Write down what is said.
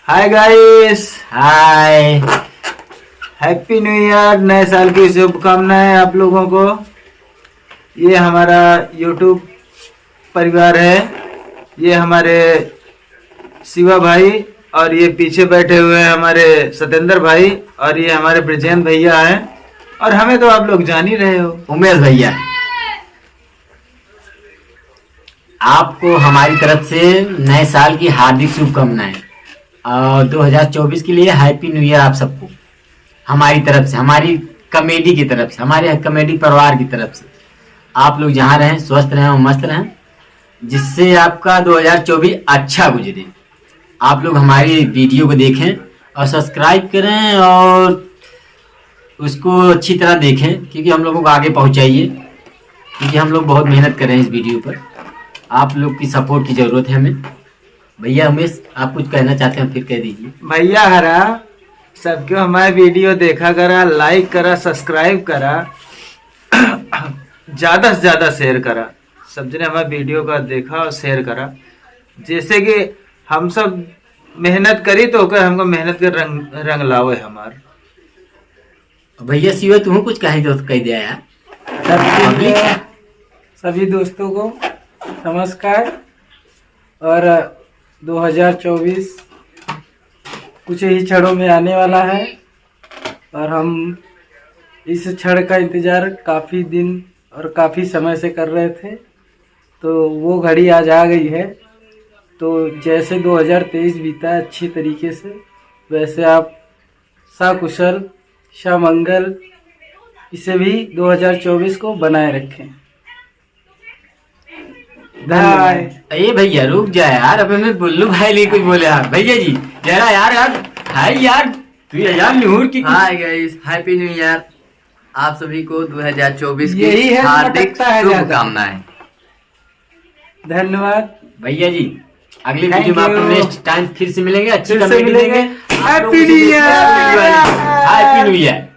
Hi guys, हाय, happy new year. नए साल की शुभकामनाएं आप लोगों को। ये हमारा यूट्यूब परिवार है। ये हमारे शिवा भाई और ये पीछे बैठे हुए हैं हमारे सतेंद्र भाई और ये हमारे ब्रजेंद्र भैया हैं। और हमें तो आप लोग जान ही रहे हो, उमेश भैया। आपको हमारी तरफ से नए साल की हार्दिक शुभकामनाएं और 2024 के लिए हैप्पी न्यू ईयर आप सबको हमारी तरफ से, हमारी कमेडी की तरफ से, हमारे कमेडी परिवार की तरफ से। आप लोग जहाँ रहें स्वस्थ रहें और मस्त रहें, जिससे आपका 2024 अच्छा गुजरे। आप लोग हमारी वीडियो को देखें और सब्सक्राइब करें और उसको अच्छी तरह देखें, क्योंकि हम लोगों को आगे पहुंचाइए, क्योंकि हम लोग बहुत मेहनत कर रहे हैं इस वीडियो पर। आप लोग की सपोर्ट की ज़रूरत है हमें। भैया उमेश, आप कुछ कहना चाहते हैं फिर कह दीजिए। भैया हरा सबको हमारे वीडियो देखा करा, लाइक करा, सब्सक्राइब करा, ज़्यादा से ज़्यादा शेयर करा। सब जने हमारे वीडियो का देखा और शेयर करा, जैसे कि हम सब मेहनत करी तो ओकर हमको मेहनत के रंग लावे हमार। भैया शिवा तुम्हें कुछ कहीं तो कह दिया यार। सभी दोस्तों को नमस्कार। और 2024 कुछ ही क्षणों में आने वाला है और हम इस क्षण का इंतज़ार काफ़ी दिन और काफ़ी समय से कर रहे थे, तो वो घड़ी आज आ गई है। तो जैसे 2023 बीता अच्छी तरीके से, वैसे आप सकुशल समंगल इसे भी 2024 को बनाए रखें। अरे भैया रुक जा यार, अब मैं बुल्लू भाई लिए कुछ बोले यार। भैया जी जरा यार हाय यार, तू यार निहुर की। Hi guys, happy new year. आप सभी को 2024 यही की है, हार्दिक लटकता है ज्यादा। शुभकामनाएं। धन्यवाद भैया जी। अगली Thank वीडियो में आपको you। नेक्स्ट टाइम फिर से मिलेंगे, अच्छी फिर से कमेडी मिलेंगे। देंगे। Happy new year. Happy new year.